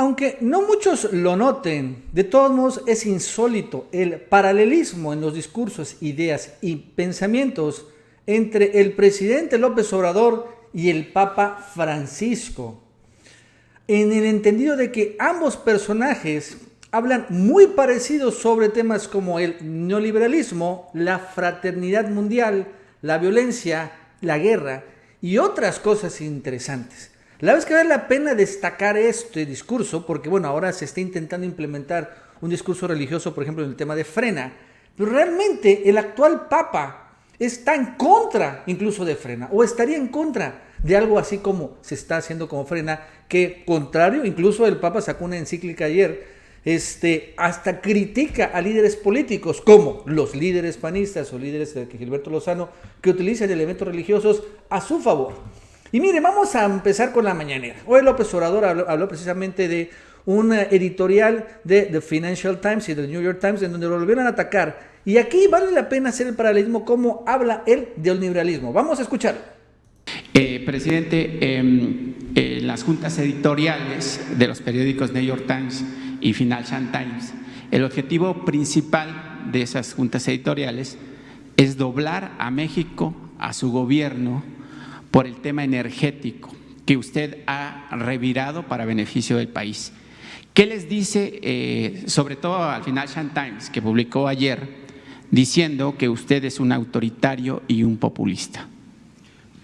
Aunque no muchos lo noten, de todos modos es insólito el paralelismo en los discursos, ideas y pensamientos entre el presidente López Obrador y el Papa Francisco, en el entendido de que ambos personajes hablan muy parecidos sobre temas como el neoliberalismo, la fraternidad mundial, la violencia, la guerra y otras cosas interesantes. La verdad es que vale la pena destacar este discurso porque, bueno, ahora se está intentando implementar un discurso religioso, por ejemplo, en el tema de Frena, pero realmente el actual Papa está en contra incluso de Frena, o estaría en contra de algo así como se está haciendo como Frena, que contrario, incluso el Papa sacó una encíclica ayer, hasta critica a líderes políticos como los líderes panistas o líderes de Gilberto Lozano, que utilizan elementos religiosos a su favor. Y mire, vamos a empezar con la mañanera. Hoy López Obrador habló precisamente de un editorial de The Financial Times y The New York Times en donde lo volvieron a atacar. Y aquí vale la pena hacer el paralelismo como habla él del neoliberalismo. Vamos a escucharlo. Presidente, las juntas editoriales de los periódicos New York Times y Financial Times, el objetivo principal de esas juntas editoriales es doblar a México, a su gobierno, por el tema energético que usted ha revirado para beneficio del país. ¿Qué les dice, sobre todo al Financial Times, que publicó ayer, diciendo que usted es un autoritario y un populista?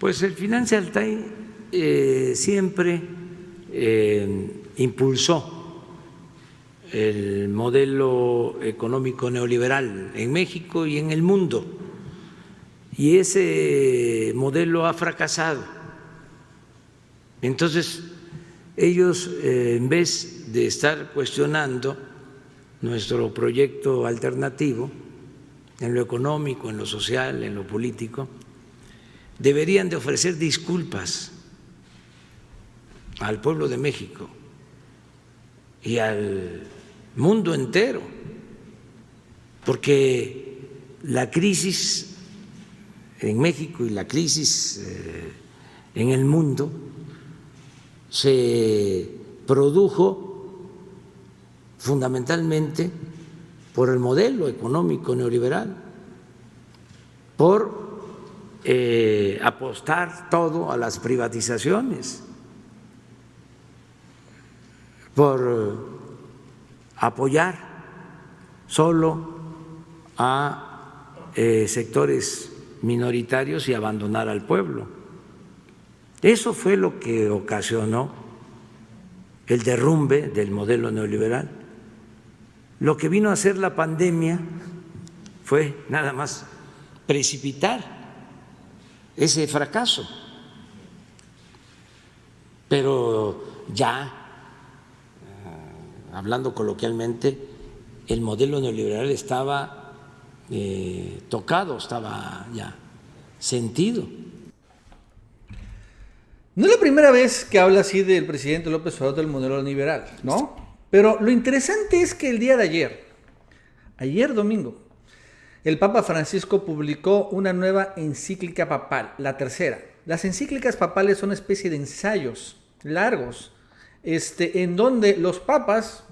Pues el Financial Times siempre impulsó el modelo económico neoliberal en México y en el mundo. Y ese modelo ha fracasado. Entonces, ellos, en vez de estar cuestionando nuestro proyecto alternativo, en lo económico, en lo social, en lo político, deberían de ofrecer disculpas al pueblo de México y al mundo entero, porque la crisis en México y la crisis en el mundo se produjo fundamentalmente por el modelo económico neoliberal, por apostar todo a las privatizaciones, por apoyar solo a sectores minoritarios y abandonar al pueblo. Eso fue lo que ocasionó el derrumbe del modelo neoliberal. Lo que vino a hacer la pandemia fue nada más precipitar ese fracaso. Pero ya, hablando coloquialmente, el modelo neoliberal estaba tocado, estaba ya sentido. No es la primera vez que habla así del presidente López Obrador del modelo neoliberal, ¿no? Pero lo interesante es que el día de ayer domingo, el Papa Francisco publicó una nueva encíclica papal, la tercera. Las encíclicas papales son una especie de ensayos largos, en donde los papas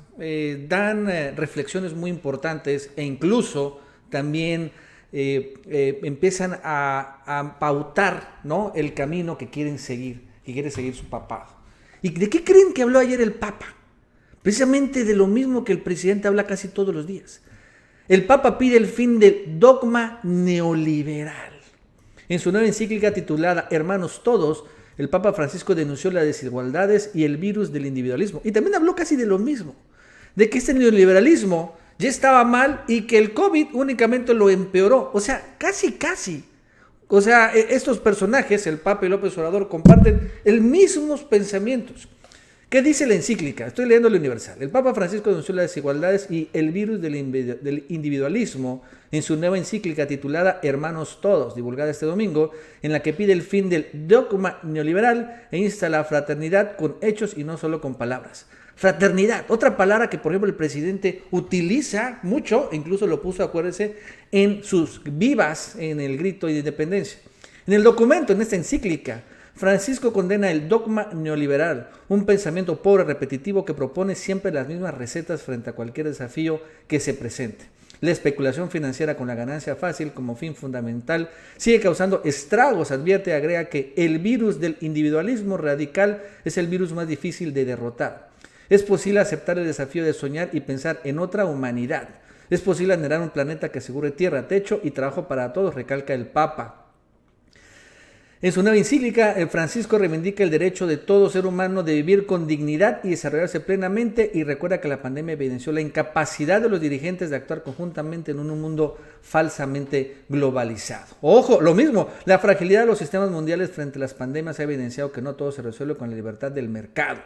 dan reflexiones muy importantes e incluso también empiezan a pautar, ¿no?, el camino que quiere seguir su papado. ¿Y de qué creen que habló ayer el Papa? Precisamente de lo mismo que el presidente habla casi todos los días. El Papa pide el fin del dogma neoliberal. En su nueva encíclica titulada Hermanos Todos, el Papa Francisco denunció las desigualdades y el virus del individualismo. Y también habló casi de lo mismo, de que este neoliberalismo ya estaba mal y que el COVID únicamente lo empeoró. O sea, casi. O sea, estos personajes, el Papa y López Obrador, comparten los mismos pensamientos. ¿Qué dice la encíclica? Estoy leyendo el Universal. El Papa Francisco denunció las desigualdades y el virus del individualismo en su nueva encíclica titulada Hermanos Todos, divulgada este domingo, en la que pide el fin del dogma neoliberal e insta a la fraternidad con hechos y no solo con palabras. Fraternidad, otra palabra que por ejemplo el presidente utiliza mucho, incluso lo puso, acuérdense, en sus vivas en el grito de independencia. En el documento, en esta encíclica, Francisco condena el dogma neoliberal, un pensamiento pobre repetitivo que propone siempre las mismas recetas frente a cualquier desafío que se presente. La especulación financiera con la ganancia fácil como fin fundamental sigue causando estragos, advierte y agrega que el virus del individualismo radical es el virus más difícil de derrotar. Es posible aceptar el desafío de soñar y pensar en otra humanidad. Es posible generar un planeta que asegure tierra, techo y trabajo para todos, recalca el Papa. En su nueva encíclica, Francisco reivindica el derecho de todo ser humano de vivir con dignidad y desarrollarse plenamente y recuerda que la pandemia evidenció la incapacidad de los dirigentes de actuar conjuntamente en un mundo falsamente globalizado. Ojo, lo mismo, la fragilidad de los sistemas mundiales frente a las pandemias ha evidenciado que no todo se resuelve con la libertad del mercado.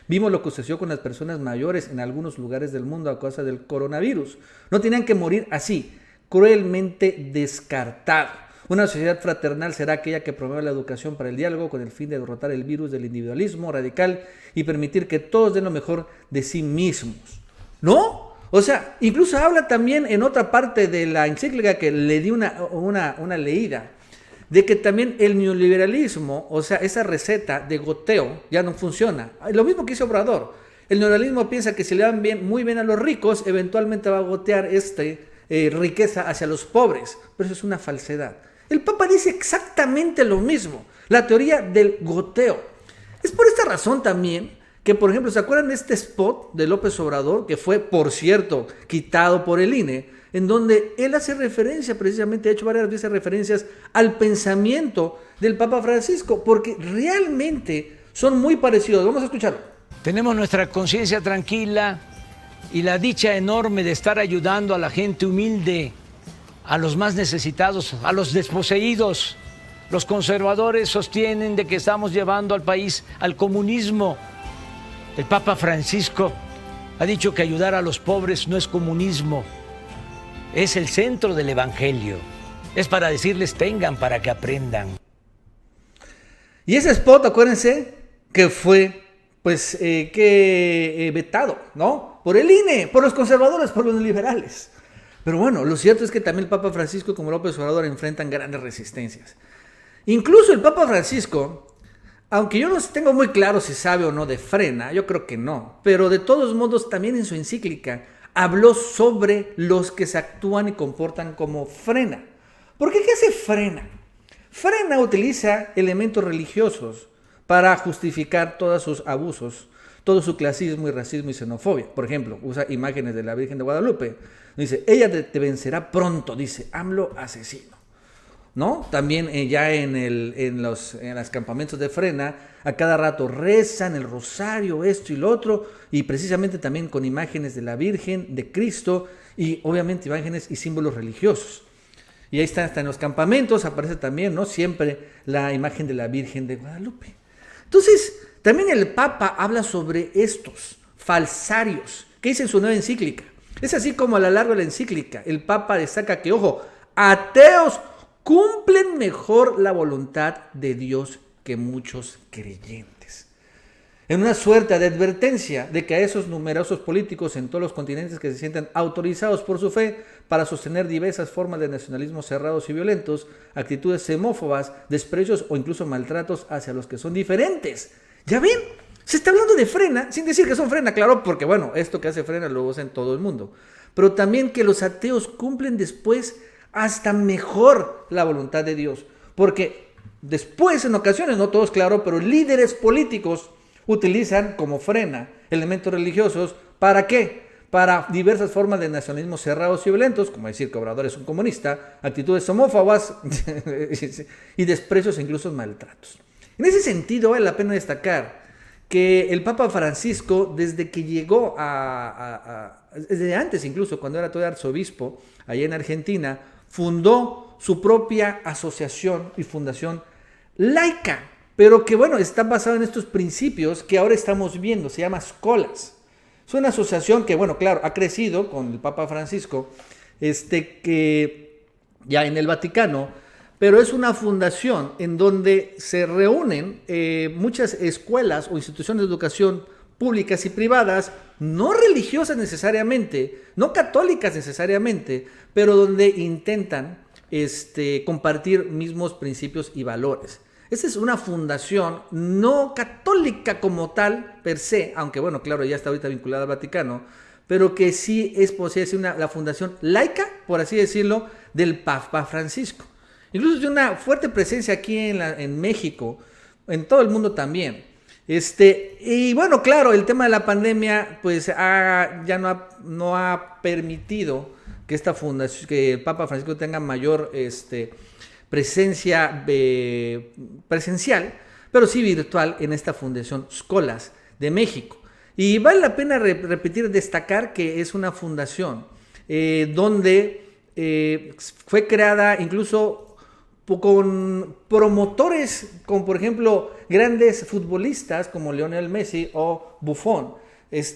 Vimos lo que sucedió con las personas mayores en algunos lugares del mundo a causa del coronavirus. No tenían que morir así, cruelmente descartados. Una sociedad fraternal será aquella que promueva la educación para el diálogo con el fin de derrotar el virus del individualismo radical y permitir que todos den lo mejor de sí mismos. ¿No? O sea, incluso habla también en otra parte de la encíclica que le di una leída, de que también el neoliberalismo, o sea, esa receta de goteo ya no funciona. Lo mismo que hizo Obrador. El neoliberalismo piensa que si le dan muy bien a los ricos, eventualmente va a gotear riqueza hacia los pobres. Pero eso es una falsedad. El Papa dice exactamente lo mismo, la teoría del goteo. Es por esta razón también que, por ejemplo, ¿se acuerdan de este spot de López Obrador, que fue, por cierto, quitado por el INE, en donde él hace referencia, precisamente ha hecho varias veces referencias al pensamiento del Papa Francisco, porque realmente son muy parecidos? Vamos a escucharlo. Tenemos nuestra conciencia tranquila y la dicha enorme de estar ayudando a la gente humilde, a los más necesitados, a los desposeídos. Los conservadores sostienen de que estamos llevando al país al comunismo. El Papa Francisco ha dicho que ayudar a los pobres no es comunismo, es el centro del Evangelio. Es para decirles tengan para que aprendan. Y ese spot, acuérdense, que fue vetado, ¿no? Por el INE, por los conservadores, por los liberales. Pero bueno, lo cierto es que también el Papa Francisco como López Obrador enfrentan grandes resistencias. Incluso el Papa Francisco, aunque yo no tengo muy claro si sabe o no de Frena, yo creo que no, pero de todos modos también en su encíclica habló sobre los que se actúan y comportan como Frena. ¿Por qué? ¿Qué hace Frena? Frena utiliza elementos religiosos para justificar todos sus abusos, todo su clasismo y racismo y xenofobia. Por ejemplo, usa imágenes de la Virgen de Guadalupe. Dice, ella te vencerá pronto, dice, AMLO asesino. ¿No? También ya en los campamentos de Frena, a cada rato rezan el rosario, esto y lo otro, y precisamente también con imágenes de la Virgen, de Cristo, y obviamente imágenes y símbolos religiosos. Y ahí está, hasta en los campamentos aparece también, ¿no? Siempre la imagen de la Virgen de Guadalupe. Entonces, también el Papa habla sobre estos falsarios que dice en su nueva encíclica. Es así como a lo largo de la encíclica el Papa destaca que, ojo, ateos cumplen mejor la voluntad de Dios que muchos creyentes. En una suerte de advertencia de que a esos numerosos políticos en todos los continentes que se sientan autorizados por su fe para sostener diversas formas de nacionalismo cerrados y violentos, actitudes xenófobas, desprecios o incluso maltratos hacia los que son diferentes. ¿Ya ven? Se está hablando de Frena, sin decir que son Frena, claro, porque bueno, esto que hace Frena lo usa en todo el mundo. Pero también que los ateos cumplen después hasta mejor la voluntad de Dios. Porque después, en ocasiones, no todos, claro, pero líderes políticos utilizan como Frena elementos religiosos. ¿Para qué? Para diversas formas de nacionalismo cerrados y violentos, como decir que Obrador es un comunista, actitudes homófobas y desprecios e incluso maltratos. En ese sentido, vale la pena destacar que el Papa Francisco, desde que llegó desde antes incluso, cuando era todavía arzobispo, allá en Argentina, fundó su propia asociación y fundación laica, pero que bueno, está basado en estos principios que ahora estamos viendo, se llama Scholas. Es una asociación que, bueno, claro, ha crecido con el Papa Francisco, que ya en el Vaticano, pero es una fundación en donde se reúnen muchas escuelas o instituciones de educación públicas y privadas, no religiosas necesariamente, no católicas necesariamente, pero donde intentan compartir mismos principios y valores. Esta es una fundación no católica como tal, per se, aunque bueno, claro, ya está ahorita vinculada al Vaticano, pero que sí es, por así decirlo, la fundación laica, por así decirlo, del Papa Francisco. Incluso tiene una fuerte presencia aquí en México, en todo el mundo también. Y bueno, claro, el tema de la pandemia, pues ya no ha permitido que esta fundación, que el Papa Francisco tenga mayor presencia presencial, pero sí virtual en esta Fundación Escolas de México. Y vale la pena destacar que es una fundación donde fue creada incluso con promotores, como por ejemplo grandes futbolistas como Lionel Messi o Buffon,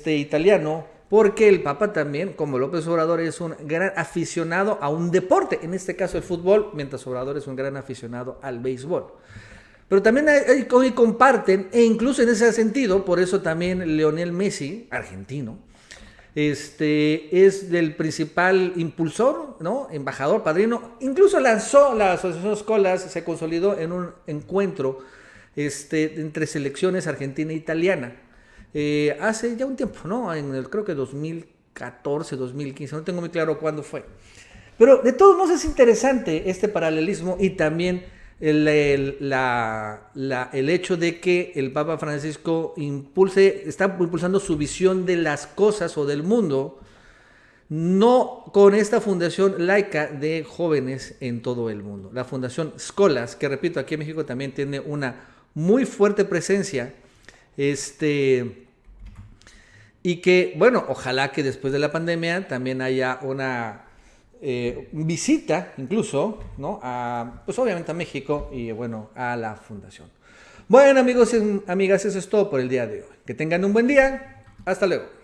italiano, porque el Papa también, como López Obrador, es un gran aficionado a un deporte, en este caso el fútbol, mientras Obrador es un gran aficionado al béisbol. Pero también hoy comparten, e incluso en ese sentido, por eso también Lionel Messi, argentino, es del principal impulsor, ¿no? Embajador, padrino, incluso lanzó la Asociación Escolas, se consolidó en un encuentro entre selecciones argentina e italiana. Hace ya un tiempo, ¿no? Creo que 2014, 2015, no tengo muy claro cuándo fue. Pero de todos modos es interesante este paralelismo y también el hecho de que el Papa Francisco está impulsando su visión de las cosas o del mundo, no con esta fundación laica de jóvenes en todo el mundo. La Fundación Escolas, que repito, aquí en México también tiene una muy fuerte presencia, y que, bueno, ojalá que después de la pandemia también haya una visita incluso, ¿no? Pues obviamente a México y bueno, a la fundación. Bueno, amigos y amigas, eso es todo por el día de hoy. Que tengan un buen día. Hasta luego.